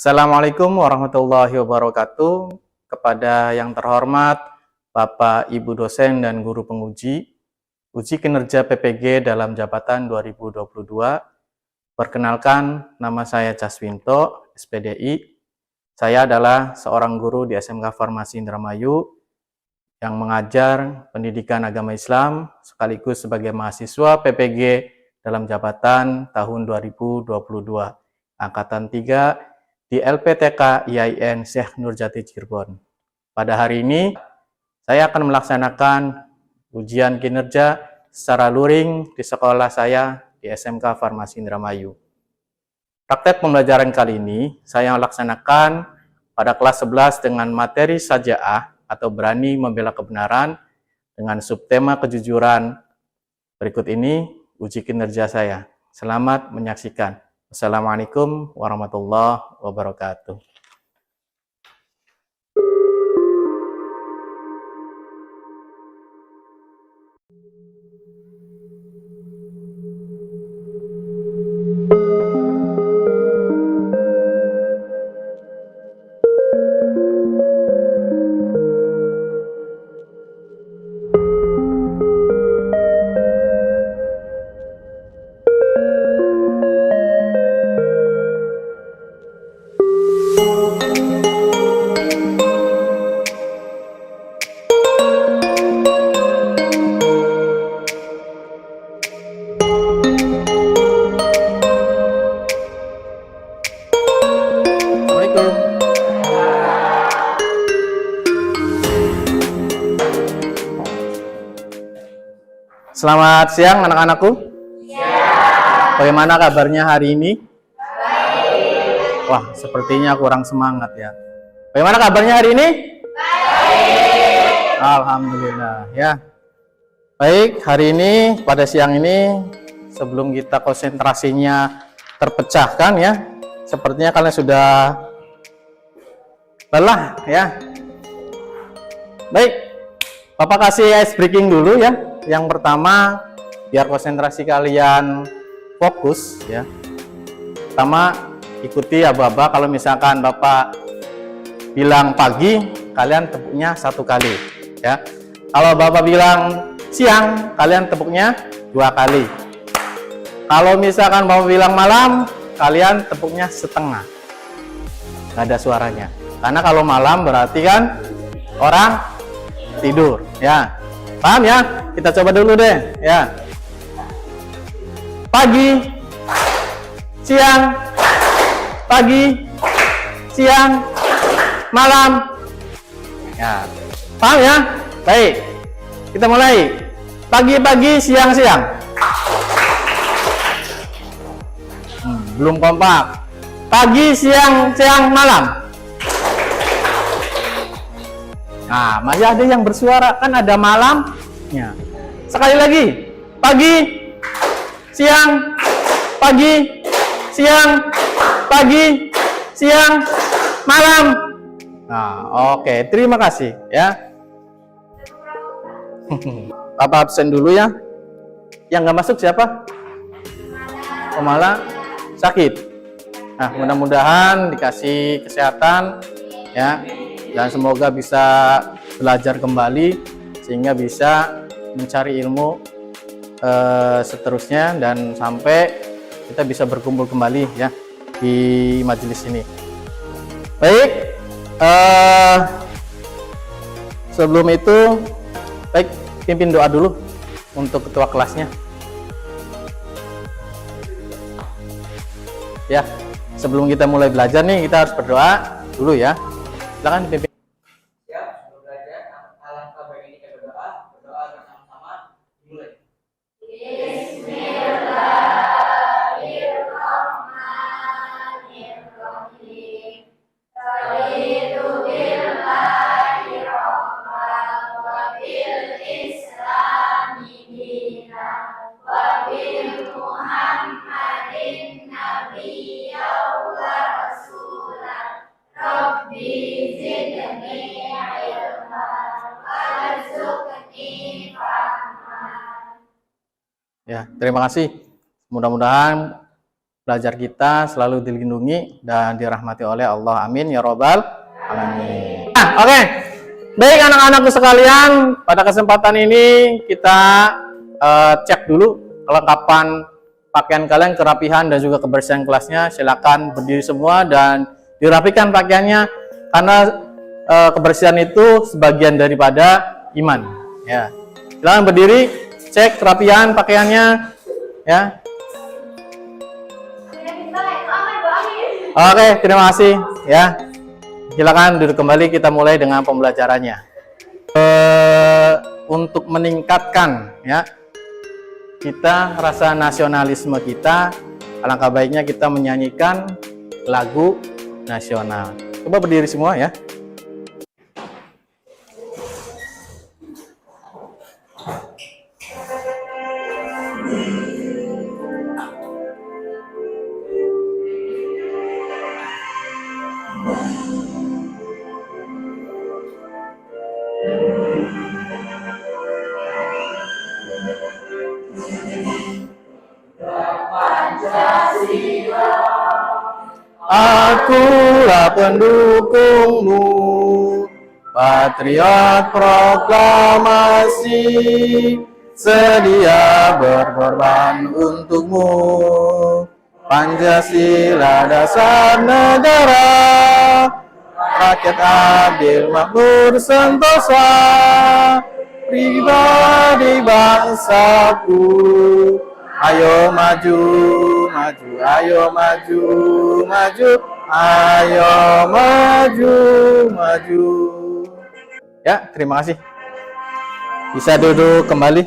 Assalamualaikum warahmatullahi wabarakatuh. Kepada yang terhormat Bapak, Ibu dosen dan guru penguji, uji kinerja PPG dalam jabatan 2022. Perkenalkan, nama saya Caswinto, SPDI. Saya adalah seorang guru di SMK Farmasi Indramayu yang mengajar pendidikan agama Islam sekaligus sebagai mahasiswa PPG dalam jabatan tahun 2022, Angkatan 3 di LPTK IAIN Syekh Nurjati Cirebon. Pada hari ini, saya akan melaksanakan ujian kinerja secara luring di sekolah saya di SMK Farmasi Indramayu. Praktek pembelajaran kali ini saya laksanakan pada kelas 11 dengan materi Sajaah atau berani membela kebenaran dengan subtema kejujuran. Berikut ini uji kinerja saya. Selamat menyaksikan. Assalamualaikum warahmatullahi wabarakatuh. Selamat siang anak-anakku. Bagaimana kabarnya hari ini? Baik. Wah, sepertinya kurang semangat ya. Bagaimana kabarnya hari ini? Baik. Alhamdulillah ya. Baik, hari ini pada siang ini sebelum kita konsentrasinya terpecahkan ya, sepertinya kalian sudah lelah ya. Baik, Bapak kasih ice breaking dulu ya. Yang pertama, biar konsentrasi kalian fokus ya. Pertama, ikuti aba-aba. Kalau misalkan Bapak bilang pagi, kalian tepuknya 1 kali ya. Kalau Bapak bilang siang, kalian tepuknya 2 kali. Kalau misalkan Bapak bilang malam, kalian tepuknya setengah. Nggak ada suaranya. Karena kalau malam berarti kan orang tidur ya. Paham ya? Kita coba dulu deh ya. Pagi, siang, pagi, siang, malam ya. Paham ya? Baik, kita mulai. Pagi-pagi, siang-siang. Belum kompak. Pagi, siang, siang, malam. Nah, masih ada yang bersuara, kan ada malamnya. Sekali lagi, pagi, siang, pagi, siang, pagi, siang, malam. Nah, oke, terima kasih ya. Bapak absen dulu ya. Yang nggak masuk siapa? Pemala sakit. Nah, mudah-mudahan dikasih kesehatan ya. Dan semoga bisa belajar kembali sehingga bisa mencari ilmu seterusnya dan sampai kita bisa berkumpul kembali ya di majelis ini. Baik, sebelum itu baik pimpin doa dulu untuk ketua kelasnya. Ya, sebelum kita mulai belajar nih kita harus berdoa dulu ya. Silakan pimpin. Ya, sebelum belajar, alangkah baiknya kita berdoa bersama-sama. Dimulai. Bismillahirrahmanirrahim. Raditu billahi rabban wa bil islami dinan wa bil Muhammadin nabiyyan wa rasulan. Rabbi zidni ilman warzuqni fahman. Ya, terima kasih. Mudah-mudahan belajar kita selalu dilindungi dan dirahmati oleh Allah. Amin ya robbal alamin. Oke. Baik anak-anakku sekalian, pada kesempatan ini kita cek dulu kelengkapan pakaian kalian, kerapihan dan juga kebersihan kelasnya. Silakan berdiri semua dan dirapikan pakaiannya, karena kebersihan itu sebagian daripada iman. Ya, silakan berdiri, cek kerapihan pakaiannya. Ya. Oke, terima kasih. Ya, silakan duduk kembali. Kita mulai dengan pembelajarannya. Untuk meningkatkan ya kita rasa nasionalisme kita, alangkah baiknya kita menyanyikan lagu nasional. Coba berdiri semua ya. Akulah pendukungmu, patriot proklamasi, sedia berkorban untukmu. Pancasila dasar negara, rakyat adil makmur sentosa, pribadi bangsaku. Ayo maju, maju, ayo maju, maju, ayo maju, maju. Ya, terima kasih. Bisa duduk kembali.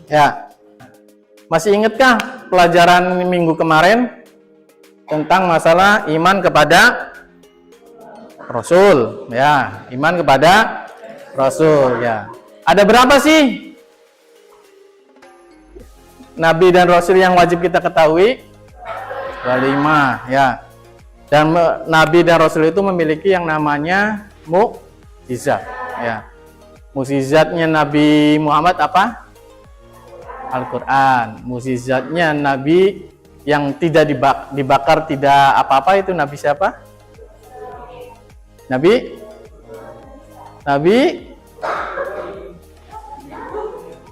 Ya, masih ingatkah pelajaran minggu kemarin tentang masalah iman kepada Rasul? Ya, iman kepada Rasul. Ya. Ada berapa sih Nabi dan Rasul yang wajib kita ketahui? 25 ya. Dan Nabi dan Rasul itu memiliki yang namanya mukjizat ya. Mukjizatnya Nabi Muhammad apa? Al-Quran. Mukjizatnya Nabi yang tidak dibakar, tidak apa-apa, itu Nabi siapa? Nabi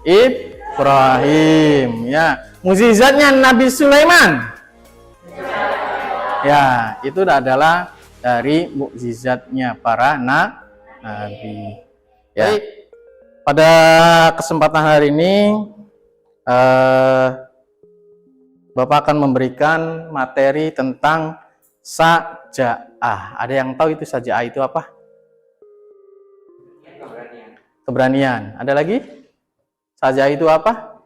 Ibrahim ya. Mukjizatnya Nabi Sulaiman ya, itu adalah dari mukjizatnya para nabi ya. Pada kesempatan hari ini Bapak akan memberikan materi tentang saja'ah. Ada yang tahu itu saja'ah itu apa? Keberanian. Ada lagi? Saja'ah itu apa?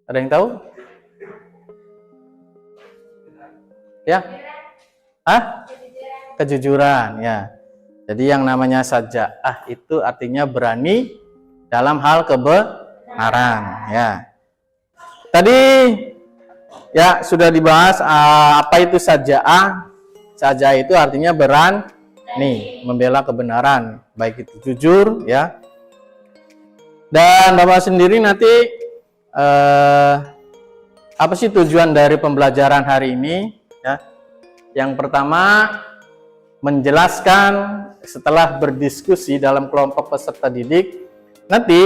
Ada yang tahu? Ya? Kejujuran ya. Jadi yang namanya saja'ah itu artinya berani dalam hal kebenaran ya. Tadi ya sudah dibahas apa itu saja'ah. Saja'ah itu artinya berani membela kebenaran, baik itu jujur ya. Dan Bapak sendiri nanti apa sih tujuan dari pembelajaran hari ini ya? Yang pertama, menjelaskan setelah berdiskusi dalam kelompok peserta didik, nanti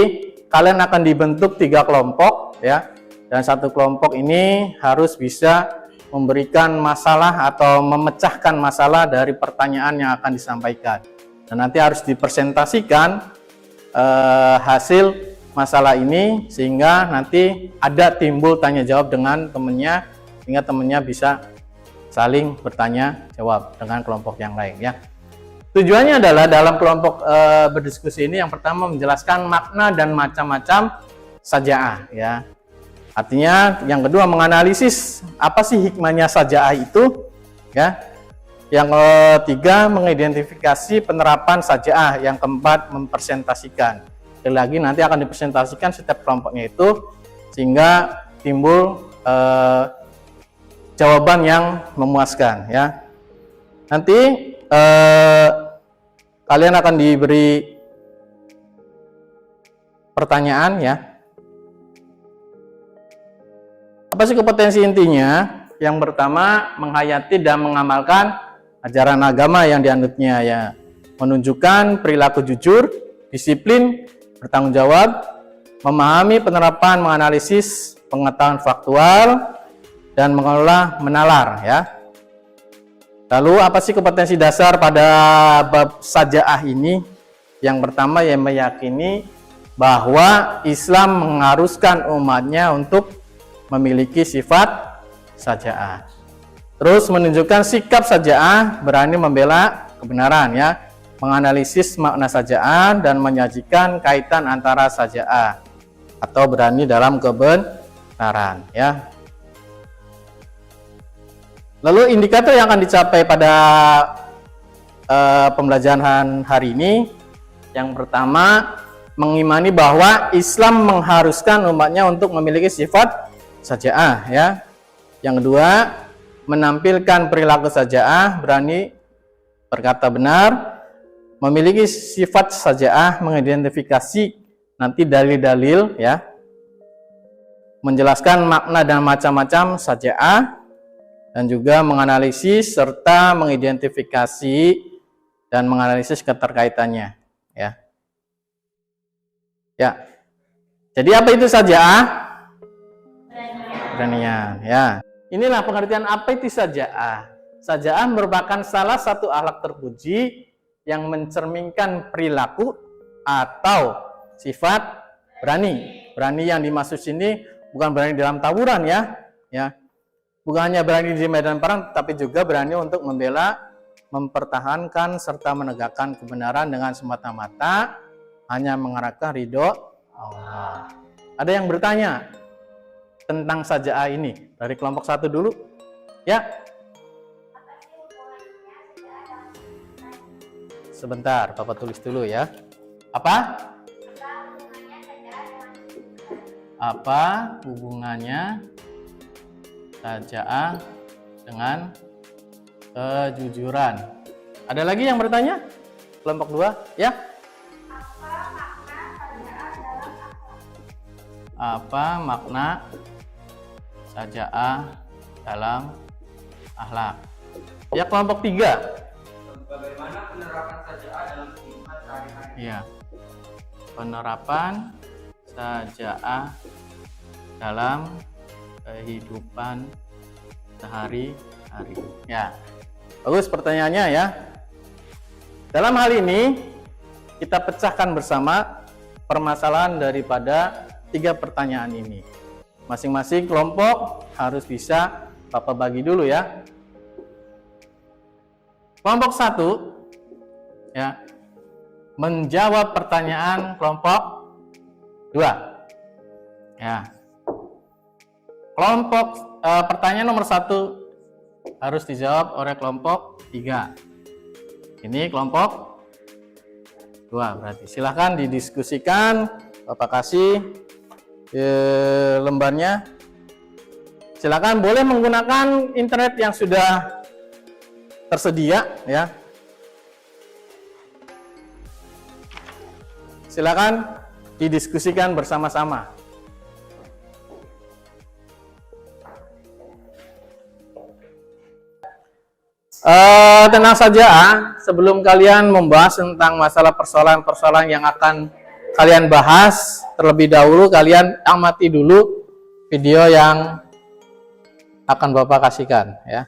kalian akan dibentuk 3 kelompok ya. Dan satu kelompok ini harus bisa memberikan masalah atau memecahkan masalah dari pertanyaan yang akan disampaikan. Dan nanti harus dipresentasikan hasil masalah ini, sehingga nanti ada timbul tanya jawab dengan temennya, sehingga temennya bisa saling bertanya jawab dengan kelompok yang lain ya. Tujuannya adalah dalam kelompok berdiskusi ini yang pertama menjelaskan makna dan macam-macam saja'ah ya. Artinya yang kedua menganalisis apa sih hikmahnya saja'ah itu ya. Yang ketiga mengidentifikasi penerapan saja'ah. Yang keempat mempresentasikan. Sekali lagi nanti akan dipresentasikan setiap kelompoknya itu, sehingga timbul jawaban yang memuaskan ya. Nanti kalian akan diberi pertanyaan ya. Apa sih kompetensi intinya? Yang pertama, menghayati dan mengamalkan ajaran agama yang dianutnya, ya. Menunjukkan perilaku jujur, disiplin, bertanggung jawab, memahami, penerapan, menganalisis, pengetahuan faktual, dan mengelola menalar, ya. Lalu apa sih kompetensi dasar pada bab sajaah ini? Yang pertama, yang meyakini bahwa Islam mengharuskan umatnya untuk memiliki sifat sajaah. Terus menunjukkan sikap sajaah, berani membela kebenaran, ya. Menganalisis makna sajaah dan menyajikan kaitan antara sajaah atau berani dalam kebenaran, ya. Lalu indikator yang akan dicapai pada pembelajaran hari ini, yang pertama, mengimani bahwa Islam mengharuskan umatnya untuk memiliki sifat sajaah, ya. Yang kedua, menampilkan perilaku sajaah, berani berkata benar, memiliki sifat sajaah, mengidentifikasi nanti dalil-dalil, ya. Menjelaskan makna dan macam-macam sajaah, dan juga menganalisis serta mengidentifikasi dan menganalisis keterkaitannya, ya. Ya. Jadi apa itu sajaah? Keberanian, ya. Inilah pengertian apa itu sajaah. Sajaah merupakan salah satu akhlak terpuji yang mencerminkan perilaku atau sifat berani. Berani yang dimaksud sini bukan berani dalam tawuran, ya. Ya. Bukan hanya berani di medan perang, tapi juga berani untuk membela, mempertahankan, serta menegakkan kebenaran dengan semata-mata hanya mengharapkan ridho Allah. Ada yang bertanya tentang sajaah ini dari kelompok 1 dulu, ya. Sebentar, Bapak tulis dulu, ya. Apa? Apa hubungannya sajaah dengan kejujuran? Ada lagi yang bertanya? Kelompok 2, ya? Apa makna sajaah dalam akhlak? Ya, kelompok 3. Bagaimana penerapan sajaah dalam kehidupan sehari-hari? Ya. Penerapan sajaah dalam kehidupan sehari-hari. Ya, bagus pertanyaannya, ya. Dalam hal ini kita pecahkan bersama permasalahan daripada 3 pertanyaan ini. Masing-masing kelompok harus bisa Bapak bagi dulu, ya. Kelompok 1, ya, menjawab pertanyaan kelompok 2. Ya. Kelompok pertanyaan nomor 1 harus dijawab oleh kelompok 3. Ini kelompok 2 berarti. Silahkan didiskusikan, Bapak kasih lembarnya. Silahkan, boleh menggunakan internet yang sudah tersedia, ya. Silahkan didiskusikan bersama-sama. Tenang saja, sebelum kalian membahas tentang masalah persoalan-persoalan yang akan kalian bahas, terlebih dahulu kalian amati dulu video yang akan Bapak kasihkan, ya.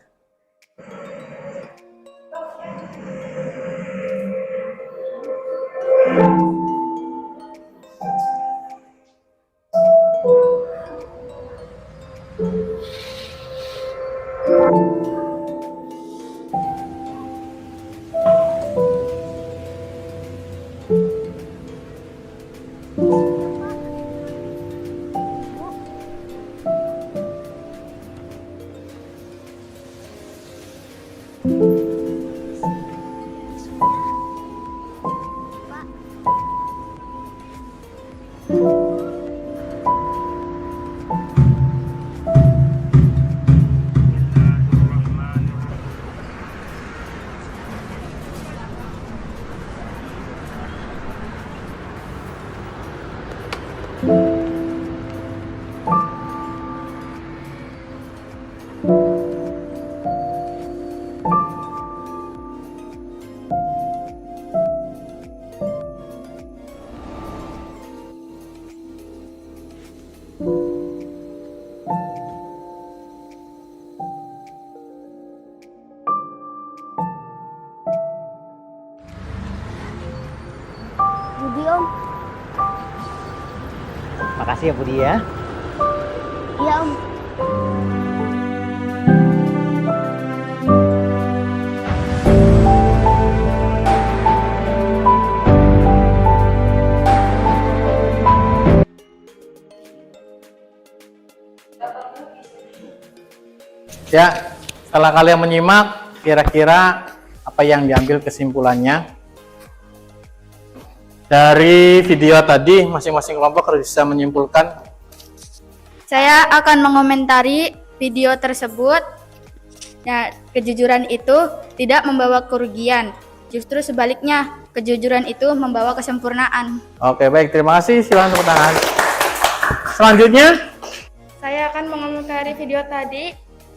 Budi Om. Makasih ya Budi ya. Iya Om. Ya, setelah kalian menyimak, kira-kira apa yang diambil kesimpulannya? Dari video tadi, masing-masing kelompok harus bisa menyimpulkan. Saya akan mengomentari video tersebut. Ya, kejujuran itu tidak membawa kerugian. Justru sebaliknya, kejujuran itu membawa kesempurnaan. Oke, baik. Terima kasih. Silakan tepuk tangan. Selanjutnya, Saya akan mengomentari video tadi.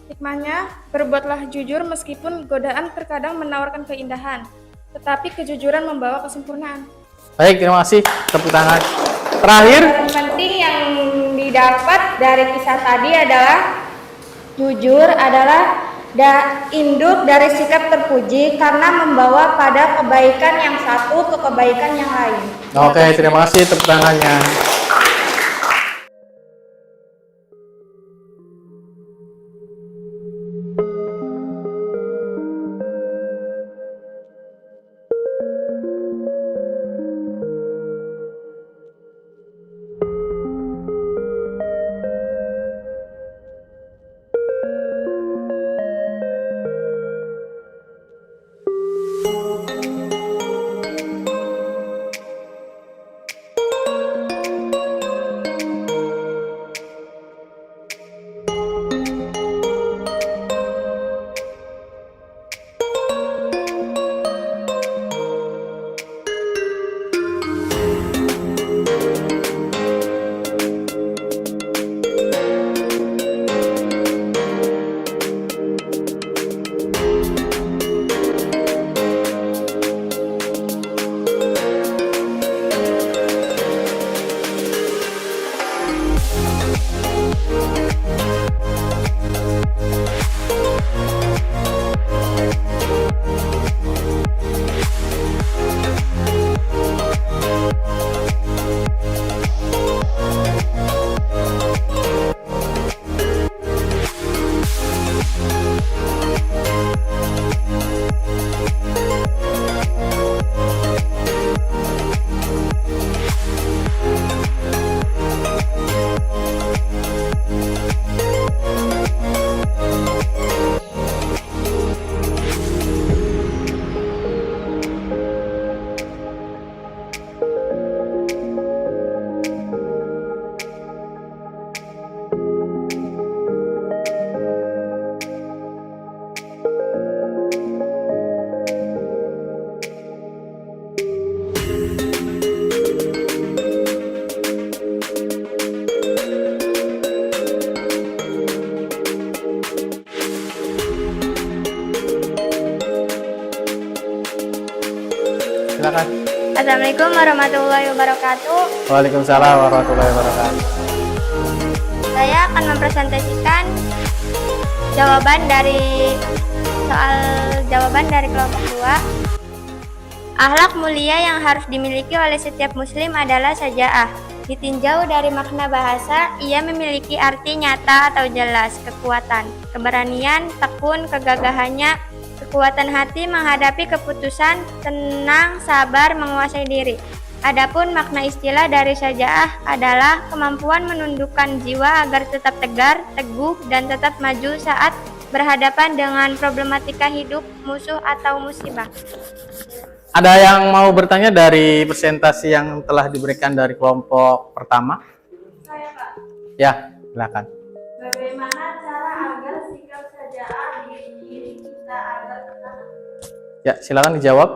Hikmahnya, berbuatlah jujur meskipun godaan terkadang menawarkan keindahan, tetapi kejujuran membawa kesempurnaan. baik. Terima kasih. Tepuk tangan. Terakhir, Yang penting yang didapat dari kisah tadi adalah jujur adalah induk dari sikap terpuji karena membawa pada kebaikan yang satu ke kebaikan yang lain. oke. Terima kasih. Tepuk tangannya. Silakan. Assalamualaikum warahmatullahi wabarakatuh. Waalaikumsalam warahmatullahi wabarakatuh. Saya akan mempresentasikan jawaban dari kelompok 2. Akhlak mulia yang harus dimiliki oleh setiap muslim adalah syaja'ah. Ditinjau dari makna bahasa, ia memiliki arti nyata atau jelas, kekuatan, keberanian, tekun, kegagahannya, kekuatan hati menghadapi keputusan, tenang, sabar, menguasai diri. Adapun makna istilah dari syaja'ah adalah kemampuan menundukkan jiwa agar tetap tegar, teguh, dan tetap maju saat berhadapan dengan problematika hidup, musuh, atau musibah. Ada yang mau bertanya dari presentasi yang telah diberikan dari kelompok pertama? Saya Pak, Ya, silakan. bagaimana cara agar sikap syaja'ah di diri kita agar tetap Ya, silakan dijawab.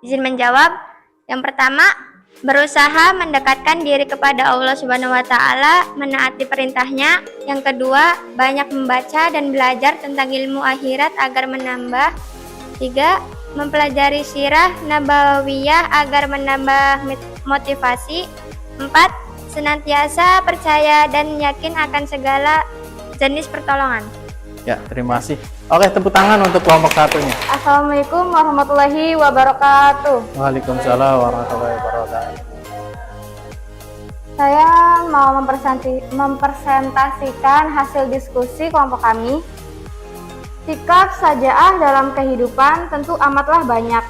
Izin menjawab. Yang pertama, berusaha mendekatkan diri kepada Allah Subhanahu wa Ta'ala, menaati perintahnya. Yang kedua, banyak membaca dan belajar tentang ilmu akhirat agar menambah. 3. Mempelajari sirah nabawiyah agar menambah motivasi. 4. Senantiasa percaya dan yakin akan segala jenis pertolongan. Ya, terima kasih. Oke, tepuk tangan untuk kelompok satunya. Assalamualaikum warahmatullahi wabarakatuh. Waalaikumsalam warahmatullahi wabarakatuh. Saya mau mempresentasikan hasil diskusi kelompok kami. Sikap sajaah dalam kehidupan tentu amatlah banyak,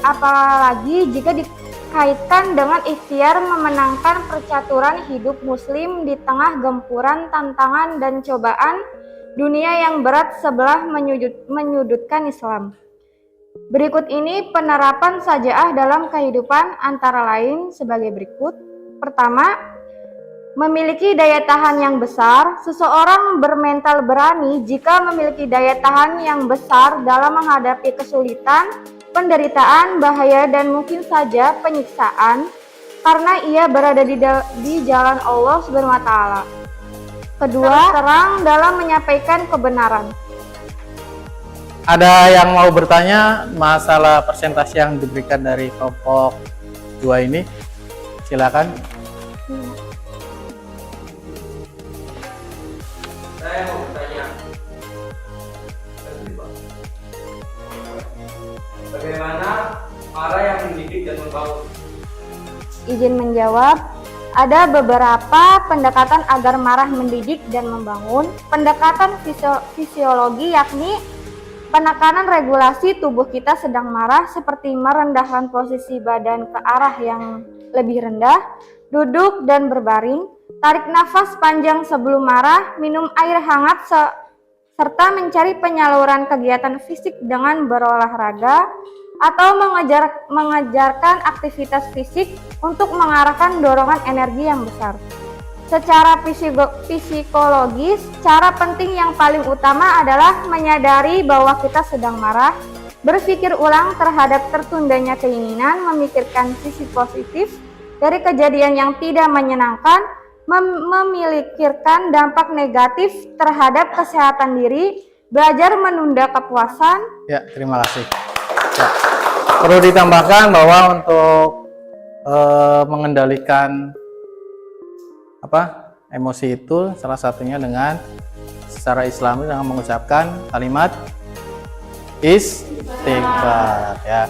apalagi jika dikaitkan dengan ikhtiar memenangkan percaturan hidup muslim di tengah gempuran tantangan dan cobaan dunia yang berat sebelah menyudutkan Islam. Berikut ini penerapan sajaah dalam kehidupan antara lain sebagai berikut. Pertama, memiliki daya tahan yang besar. Seseorang bermental berani jika memiliki daya tahan yang besar dalam menghadapi kesulitan, penderitaan, bahaya, dan mungkin saja penyiksaan karena ia berada di jalan Allah Subhanahu wa taala. Kedua, terang dalam menyampaikan kebenaran. Ada yang mau bertanya masalah presentasi yang diberikan dari kelompok 2 ini? Silakan. Saya mau bertanya. Bagaimana marah yang mendidik dan membangun? Izin menjawab. Ada beberapa pendekatan agar marah mendidik dan membangun. Pendekatan fisiologi yakni penekanan regulasi tubuh kita sedang marah seperti merendahkan posisi badan ke arah yang lebih rendah, duduk dan berbaring, tarik nafas panjang sebelum marah, minum air hangat serta mencari penyaluran kegiatan fisik dengan berolahraga atau mengejarkan aktivitas fisik untuk mengarahkan dorongan energi yang besar. Secara psikologis, cara penting yang paling utama adalah menyadari bahwa kita sedang marah, berpikir ulang terhadap tertundanya keinginan, memikirkan sisi positif dari kejadian yang tidak menyenangkan, memikirkan dampak negatif terhadap kesehatan diri, belajar menunda kepuasan. Ya, terima kasih. Ya. Perlu ditambahkan bahwa untuk mengendalikan emosi itu salah satunya dengan secara Islami dengan mengucapkan kalimat istighfar. Ya.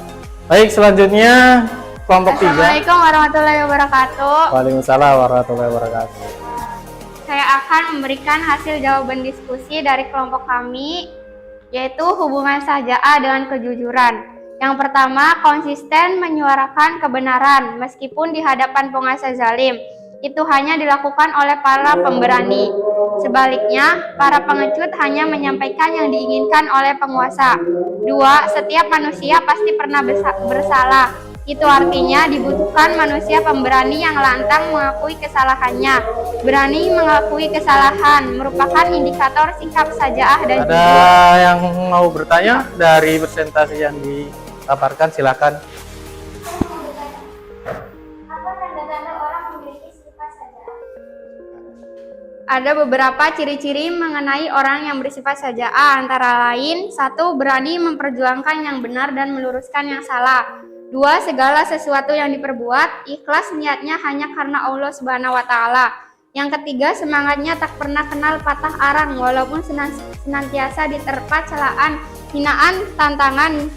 Baik, selanjutnya kelompok 3. Assalamualaikum warahmatullahi wabarakatuh. Waalaikumsalam warahmatullahi wabarakatuh. Saya akan memberikan hasil jawaban diskusi dari kelompok kami, yaitu hubungan sajaah dengan kejujuran. Yang pertama, konsisten menyuarakan kebenaran meskipun di hadapan penguasa zalim. Itu hanya dilakukan oleh para pemberani. Sebaliknya, para pengecut hanya menyampaikan yang diinginkan oleh penguasa. Dua, setiap manusia pasti pernah bersalah. Itu artinya dibutuhkan manusia pemberani yang lantang mengakui kesalahannya. Berani mengakui kesalahan merupakan indikator sikap sajaah dan Ada yang mau bertanya dari presentasi yang dipaparkan? Silakan. Apa tanda-tanda orang memiliki sifat sajaah? Ada beberapa ciri-ciri mengenai orang yang bersifat sajaah, antara lain: 1. Berani memperjuangkan yang benar dan meluruskan yang salah. 2. Segala sesuatu yang diperbuat, ikhlas niatnya hanya karena Allah Subhanahu wa taala. Yang ketiga, semangatnya tak pernah kenal patah arang walaupun senantiasa diterpa celaan, hinaan, tantangan.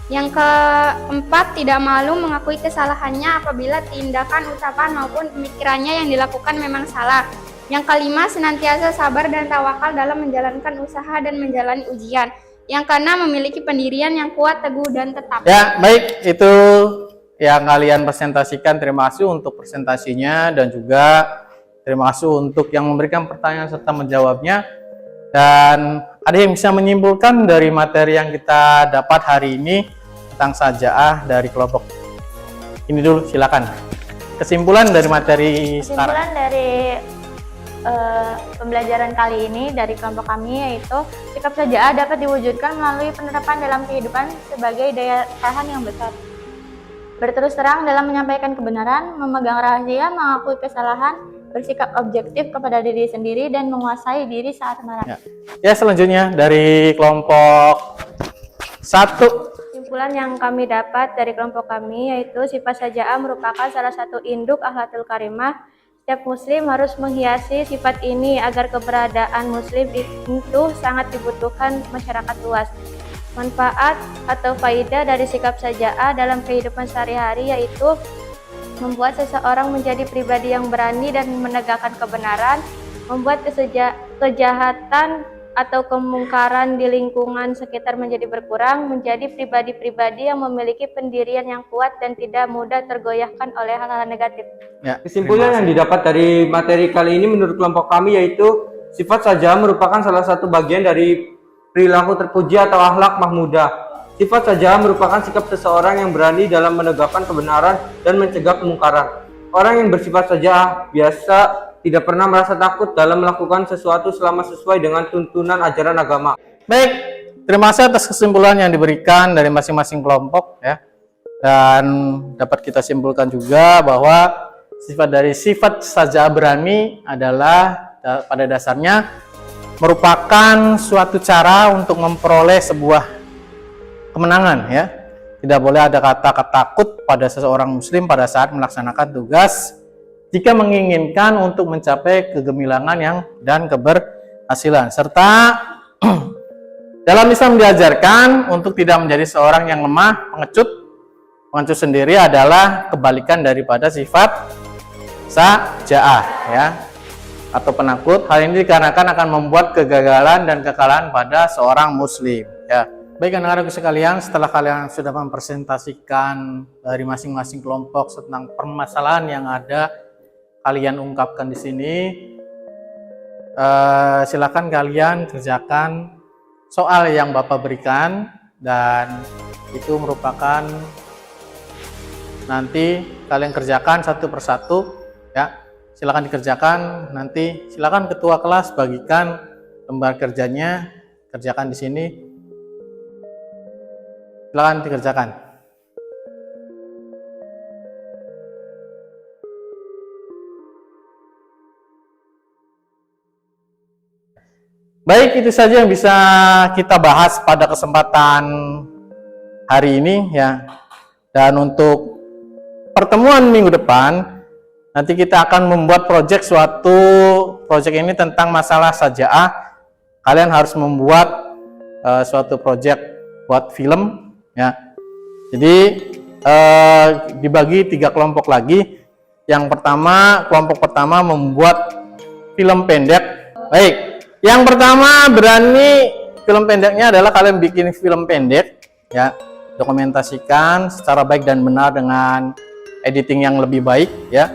Yang keempat, tidak malu mengakui kesalahannya apabila tindakan, ucapan maupun pemikirannya yang dilakukan memang salah. Yang kelima, senantiasa sabar dan tawakal dalam menjalankan usaha dan menjalani ujian. Yang keenam, memiliki pendirian yang kuat, teguh, dan tetap. Ya, baik, itu yang kalian presentasikan. Terima kasih untuk presentasinya dan juga terima kasih untuk yang memberikan pertanyaan serta menjawabnya. Dan ada yang bisa menyimpulkan dari materi yang kita dapat hari ini tentang sajaah dari kelompok ini dulu, silakan. Kesimpulan dari materi sekarang. Kesimpulan dari pembelajaran kali ini dari kelompok kami yaitu sikap sajaah dapat diwujudkan melalui penerapan dalam kehidupan sebagai daya tahan yang besar. Berterus terang dalam menyampaikan kebenaran, memegang rahasia, mengakui kesalahan, bersikap objektif kepada diri sendiri, dan menguasai diri saat marah. Ya, selanjutnya dari kelompok 1. Kesimpulan yang kami dapat dari kelompok kami yaitu sifat sajaah merupakan salah satu induk akhlakul karimah Setiap muslim harus menghiasi sifat ini agar keberadaan muslim itu sangat dibutuhkan masyarakat luas. Manfaat atau faidah dari sikap saja'ah dalam kehidupan sehari-hari yaitu membuat seseorang menjadi pribadi yang berani dan menegakkan kebenaran, membuat kejahatan atau kemungkaran di lingkungan sekitar menjadi berkurang, menjadi pribadi-pribadi yang memiliki pendirian yang kuat dan tidak mudah tergoyahkan oleh hal-hal negatif. Ya, kesimpulan yang didapat dari materi kali ini menurut kelompok kami yaitu sifat saja'ah merupakan salah satu bagian dari perilaku terpuji atau akhlak mahmudah. Sifat saja'ah merupakan sikap seseorang yang berani dalam menegakkan kebenaran dan mencegah kemungkaran. Orang yang bersifat saja'ah biasa tidak pernah merasa takut dalam melakukan sesuatu selama sesuai dengan tuntunan ajaran agama. Baik, terima kasih atas kesimpulan yang diberikan dari masing-masing kelompok ya. Dan dapat kita simpulkan juga bahwa sifat saja'ah berani adalah pada dasarnya merupakan suatu cara untuk memperoleh sebuah kemenangan ya. Tidak boleh ada kata takut pada seseorang muslim pada saat melaksanakan tugas jika menginginkan untuk mencapai kegemilangan dan keberhasilan. Serta dalam Islam diajarkan untuk tidak menjadi seorang yang lemah, pengecut. Pengecut sendiri adalah kebalikan daripada sifat saja'ah ya, atau penakut. Hal ini dikarenakan akan membuat kegagalan dan kekalahan pada seorang muslim ya. Baik anak-anak sekalian, setelah kalian sudah mempresentasikan dari masing-masing kelompok tentang permasalahan yang ada kalian ungkapkan di sini, silakan kalian kerjakan soal yang Bapak berikan, dan itu merupakan nanti kalian kerjakan satu persatu ya. Silakan dikerjakan, nanti silakan ketua kelas bagikan lembar kerjanya, kerjakan di sini. Silakan dikerjakan. Baik, itu saja yang bisa kita bahas pada kesempatan hari ini ya. Dan untuk pertemuan minggu depan, nanti kita akan membuat proyek ini tentang masalah saja'ah. Kalian harus membuat suatu proyek buat film ya. Jadi dibagi 3 kelompok lagi. Yang pertama, kelompok pertama membuat film pendek. Baik. Yang pertama berani film pendeknya adalah kalian bikin film pendek ya, dokumentasikan secara baik dan benar dengan editing yang lebih baik ya.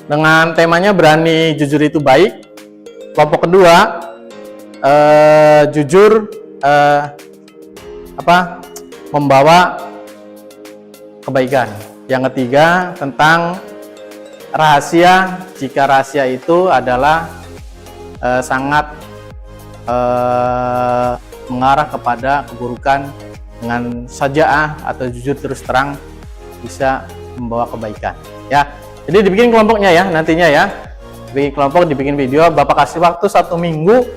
Dengan temanya berani jujur itu baik. Kelompok kedua jujur membawa kebaikan. Yang ketiga tentang rahasia, jika rahasia itu adalah sangat mengarah kepada keburukan, dengan saja'ah atau jujur terus terang bisa membawa kebaikan ya. Jadi dibikin kelompoknya ya, nantinya ya bikin kelompok, dibikin video. Bapak kasih waktu 1 minggu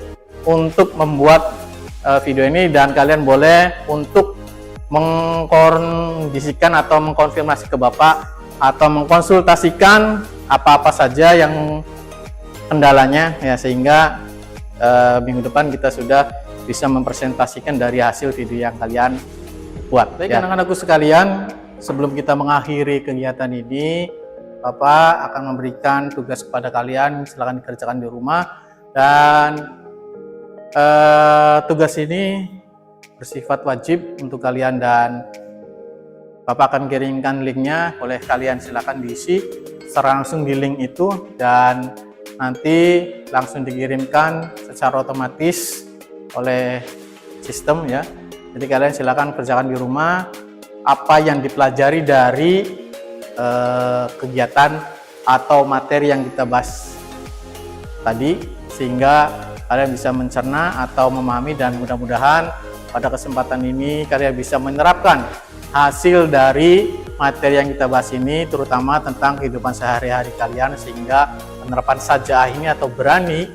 untuk membuat video ini, dan kalian boleh untuk mengkondisikan atau mengkonfirmasi ke Bapak atau mengkonsultasikan apa-apa saja yang kendalanya ya, sehingga minggu depan kita sudah bisa mempresentasikan dari hasil video yang kalian buat. Baik ya, anak-anakku sekalian, sebelum kita mengakhiri kegiatan ini, Bapak akan memberikan tugas kepada kalian, silakan dikerjakan di rumah. Dan tugas ini bersifat wajib untuk kalian, dan Bapak akan kirimkan linknya, boleh kalian silakan diisi secara langsung di link itu, dan nanti langsung dikirimkan secara otomatis oleh sistem ya. Jadi kalian silakan kerjakan di rumah apa yang dipelajari dari kegiatan atau materi yang kita bahas tadi, sehingga kalian bisa mencerna atau memahami, dan mudah-mudahan pada kesempatan ini kalian bisa menerapkan hasil dari materi yang kita bahas ini, terutama tentang kehidupan sehari-hari kalian, sehingga penerapan saja'ah ini atau berani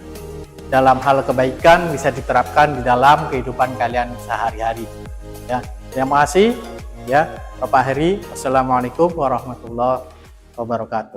dalam hal kebaikan bisa diterapkan di dalam kehidupan kalian sehari-hari ya. Terima kasih ya Bapak Heri. Wassalamualaikum warahmatullahi wabarakatuh.